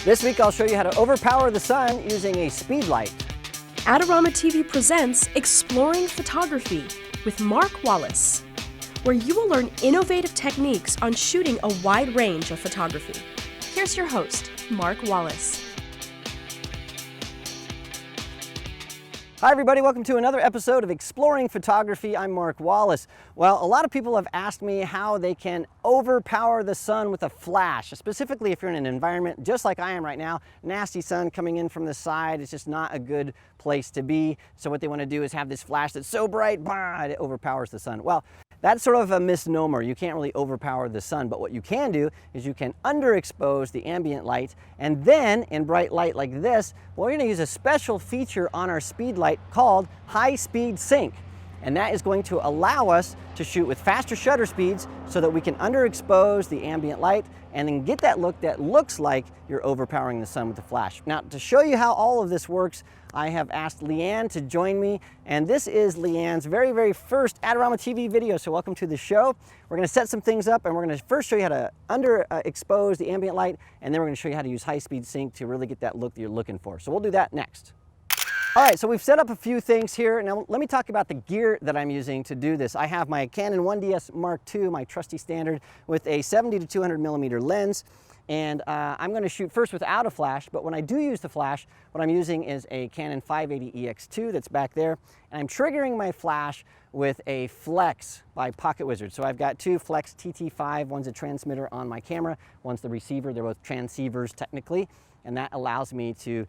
This week I'll show you how to overpower the sun using a speed light. AdoramaTV presents Exploring Photography with Mark Wallace, where you will learn innovative techniques on shooting a wide range of photography. Here's your host, Mark Wallace. Hi everybody, welcome to another episode of Exploring Photography. I'm Mark Wallace. Well, a lot of people have asked me how they can overpower the sun with a flash, specifically if you're in an environment just like I am right now, nasty sun coming in from the side. It's just not a good place to be. So what they want to do is have this flash that's so bright, it overpowers the sun. Well, that's sort of a misnomer. You can't really overpower the sun, but what you can do is you can underexpose the ambient light, and then in bright light like this, well, we're going to use a special feature on our speed light called high speed sync. And that is going to allow us to shoot with faster shutter speeds so that we can underexpose the ambient light and then get that look that looks like you're overpowering the sun with the flash. Now, to show you how all of this works, I have asked Leanne to join me, and this is Leanne's very first AdoramaTV video, so welcome to the show. We're going to set some things up, and we're going to first show you how to underexpose the ambient light, and then we're going to show you how to use high-speed sync to really get that look that you're looking for. So we'll do that next. All right, so we've set up a few things here. Now let me talk about the gear that I'm using to do this. I have my Canon 1DS Mark II, my trusty standard, with a 70 to 200 millimeter lens. And I'm going to shoot first without a flash, but when I do use the flash, what I'm using is a Canon 580 EX2 that's back there, and I'm triggering my flash with a Flex by Pocket Wizard. So I've got two Flex TT5, one's a transmitter on my camera, one's the receiver. They're both transceivers technically, and that allows me to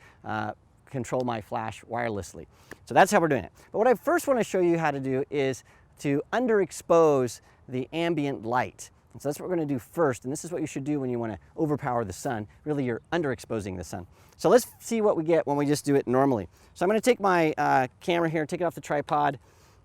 control my flash wirelessly. So that's how we're doing it. But what I first want to show you how to do is to underexpose the ambient light. And so that's what we're going to do first, and this is what you should do when you want to overpower the sun. Really, you're underexposing the sun. So let's see what we get when we just do it normally. So I'm going to take my camera here, take it off the tripod,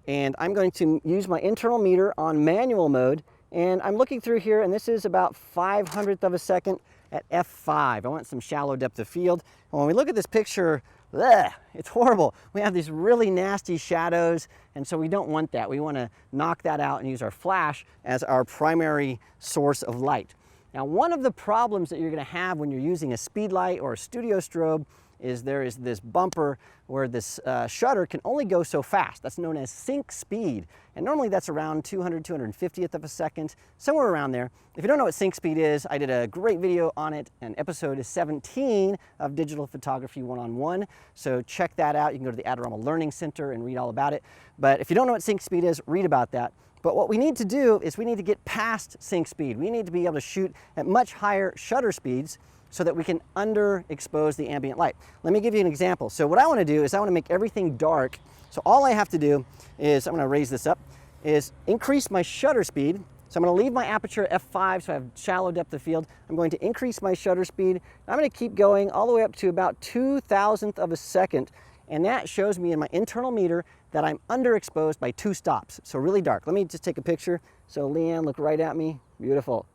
and I'm going to use my internal meter on manual mode, and I'm looking through here, and this is about 500th of a second at f5. I want some shallow depth of field. And when we look at this picture, it's horrible. We have these really nasty shadows, and so we don't want that. We want to knock that out and use our flash as our primary source of light. Now, one of the problems that you're going to have when you're using a speed light or a studio strobe is there is this bumper where this shutter can only go so fast. That's known as sync speed. And normally that's around 250th of a second, somewhere around there. If you don't know what sync speed is, I did a great video on it, and episode 17 of Digital Photography 101. So check that out. You can go to the Adorama Learning Center and read all about it. But if you don't know what sync speed is, read about that. But what we need to do is we need to get past sync speed. We need to be able to shoot at much higher shutter speeds so that we can underexpose the ambient light. Let me give you an example. So what I want to do is I want to make everything dark. So all I have to do is, I'm going to raise this up, is increase my shutter speed. So I'm going to leave my aperture at f5 so I have shallow depth of field. I'm going to increase my shutter speed. I'm going to keep going all the way up to about 2,000th of a second, and that shows me in my internal meter that I'm underexposed by 2 stops. So really dark. Let me just take a picture. So Leanne, look right at me. Beautiful.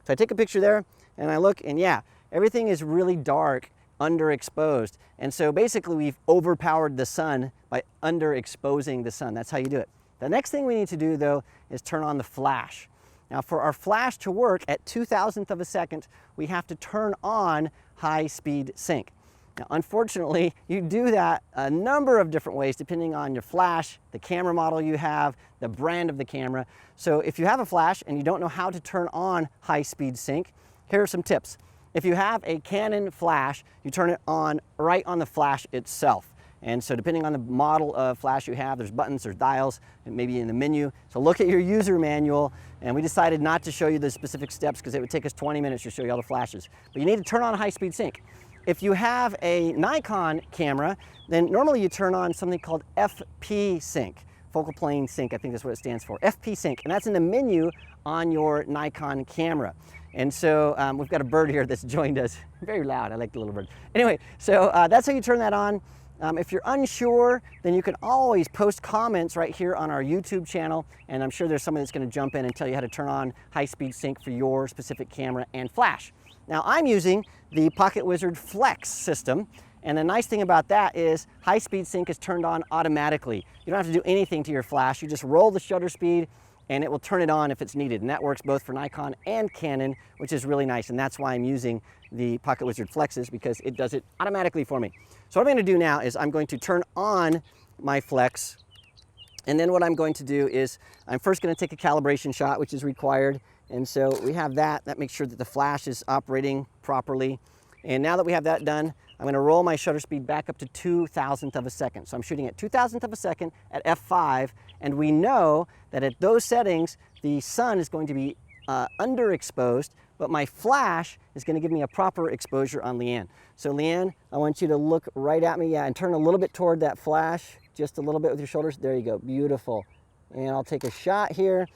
So I take a picture there, and I look, and yeah, everything is really dark, underexposed. And so basically we've overpowered the sun by underexposing the sun. That's how you do it. The next thing we need to do though is turn on the flash. Now for our flash to work at 2,000th of a second, we have to turn on high speed sync. Now unfortunately, you do that a number of different ways depending on your flash, the camera model you have, the brand of the camera. So if you have a flash and you don't know how to turn on high speed sync, here are some tips. If you have a Canon flash, you turn it on right on the flash itself. And so depending on the model of flash you have, there's buttons, there's dials, and maybe in the menu. So look at your user manual, and we decided not to show you the specific steps because it would take us 20 minutes to show you all the flashes. But you need to turn on high-speed sync. If you have a Nikon camera, then normally you turn on something called FP sync, focal plane sync, I think that's what it stands for, FP sync, and that's in the menu on your Nikon camera. And so we've got a bird here that's joined us. Very loud, I like the little bird. Anyway, so that's how you turn that on. If you're unsure, then you can always post comments right here on our YouTube channel, and I'm sure there's someone that's going to jump in and tell you how to turn on high-speed sync for your specific camera and flash. Now I'm using the Pocket Wizard Flex system, and the nice thing about that is high-speed sync is turned on automatically. You don't have to do anything to your flash. You just roll the shutter speed, and it will turn it on if it's needed. And that works both for Nikon and Canon, which is really nice. And that's why I'm using the Pocket Wizard Flexes, because it does it automatically for me. So what I'm going to do now is I'm going to turn on my Flex. And then what I'm going to do is I'm first going to take a calibration shot, which is required. And so we have that. That makes sure that the flash is operating properly. And now that we have that done, I'm going to roll my shutter speed back up to 2,000th of a second. So I'm shooting at 2,000th of a second at f5, and we know that at those settings, the sun is going to be underexposed, but my flash is going to give me a proper exposure on Leanne. So Leanne, I want you to look right at me, yeah, and turn a little bit toward that flash, just a little bit with your shoulders. There you go, beautiful. And I'll take a shot here.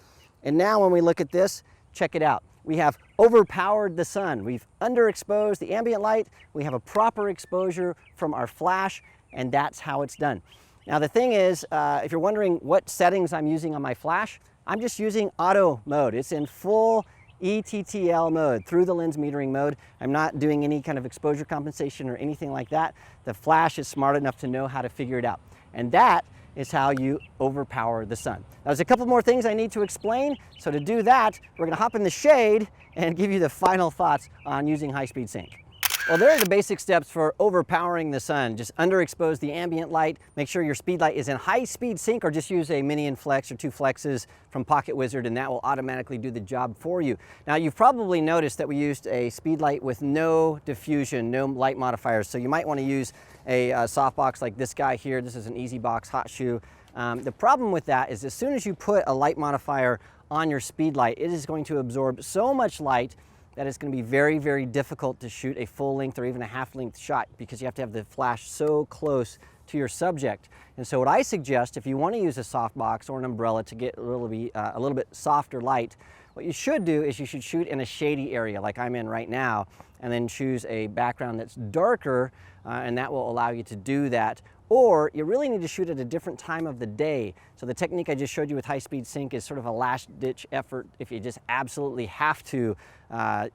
And now when we look at this, check it out. We have overpowered the sun. We've underexposed the ambient light. We have a proper exposure from our flash, and that's how it's done. Now the thing is, if you're wondering what settings I'm using on my flash, I'm just using auto mode. It's in full ETTL mode, through the lens metering mode. I'm not doing any kind of exposure compensation or anything like that. The flash is smart enough to know how to figure it out. And that is how you overpower the sun. Now, there's a couple more things I need to explain. So to do that, we're gonna hop in the shade and give you the final thoughts on using high-speed sync. Well, there are the basic steps for overpowering the sun. Just underexpose the ambient light, make sure your speed light is in high-speed sync, or just use a mini and flex or 2 flexes from Pocket Wizard, and that will automatically do the job for you. Now, you've probably noticed that we used a speed light with no diffusion, no light modifiers, so you might want to use a softbox like this guy here. This is an Easy Box Hot Shoe. The problem with that is as soon as you put a light modifier on your speed light, it is going to absorb so much light that it's going to be very, very difficult to shoot a full length or even a half length shot, because you have to have the flash so close to your subject. And so what I suggest, if you want to use a softbox or an umbrella to get a little bit softer light, what you should do is you should shoot in a shady area like I'm in right now, and then choose a background that's darker, and that will allow you to do that. Or you really need to shoot at a different time of the day. So the technique I just showed you with high-speed sync is sort of a last-ditch effort. If you just absolutely have to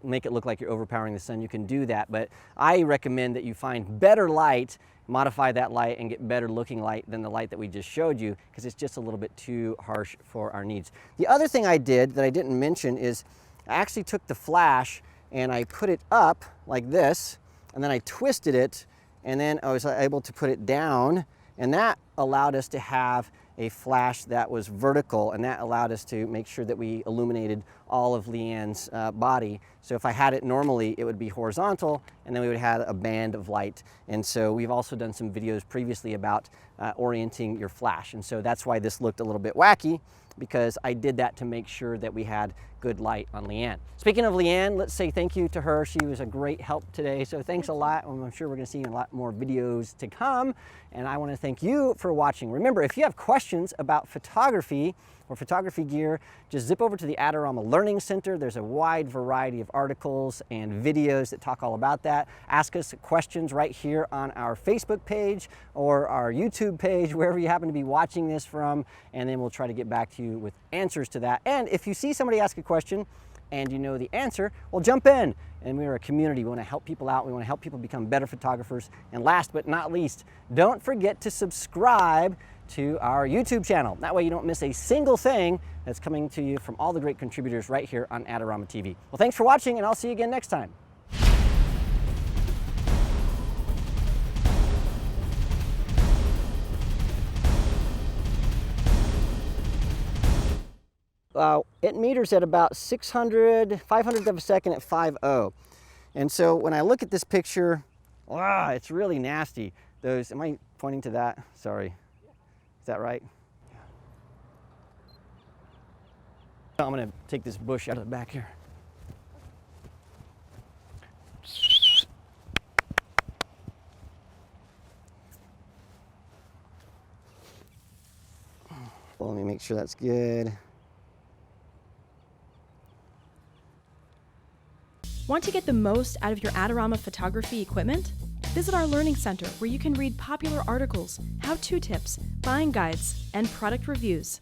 make it look like you're overpowering the sun, you can do that. But I recommend that you find better light, modify that light, and get better looking light than the light that we just showed you, because it's just a little bit too harsh for our needs. The other thing I did that I didn't mention is I actually took the flash and I put it up like this, and then I twisted it, and then I was able to put it down, and that allowed us to have a flash that was vertical, and that allowed us to make sure that we illuminated all of Leanne's body. So if I had it normally, it would be horizontal, and then we would have a band of light. And so we've also done some videos previously about orienting your flash, and so that's why this looked a little bit wacky, because I did that to make sure that we had good light on Leanne. Speaking of Leanne, let's say thank you to her. She was a great help today, so thanks a lot. I'm sure we're gonna see a lot more videos to come, and I wanna thank you for watching. Remember, if you have questions about photography or photography gear, just zip over to the Adorama Learning Center. There's a wide variety of articles and videos that talk all about that. Ask us questions right here on our Facebook page or our YouTube page, wherever you happen to be watching this from, and then we'll try to get back to you with answers to that. And if you see somebody ask a question and you know the answer, well, jump in. And we're a community. We want to help people out. We want to help people become better photographers. And last but not least, don't forget to subscribe to our YouTube channel. That way you don't miss a single thing that's coming to you from all the great contributors right here on Adorama TV. Well, thanks for watching, and I'll see you again next time. It meters at about 500th of a second at 5.0. And so when I look at this picture, it's really nasty. Am I pointing to that? Sorry. Is that right? I'm gonna take this bush out of the back here. Well, let me make sure that's good. Want to get the most out of your Adorama photography equipment? Visit our Learning Center, where you can read popular articles, how-to tips, buying guides, and product reviews.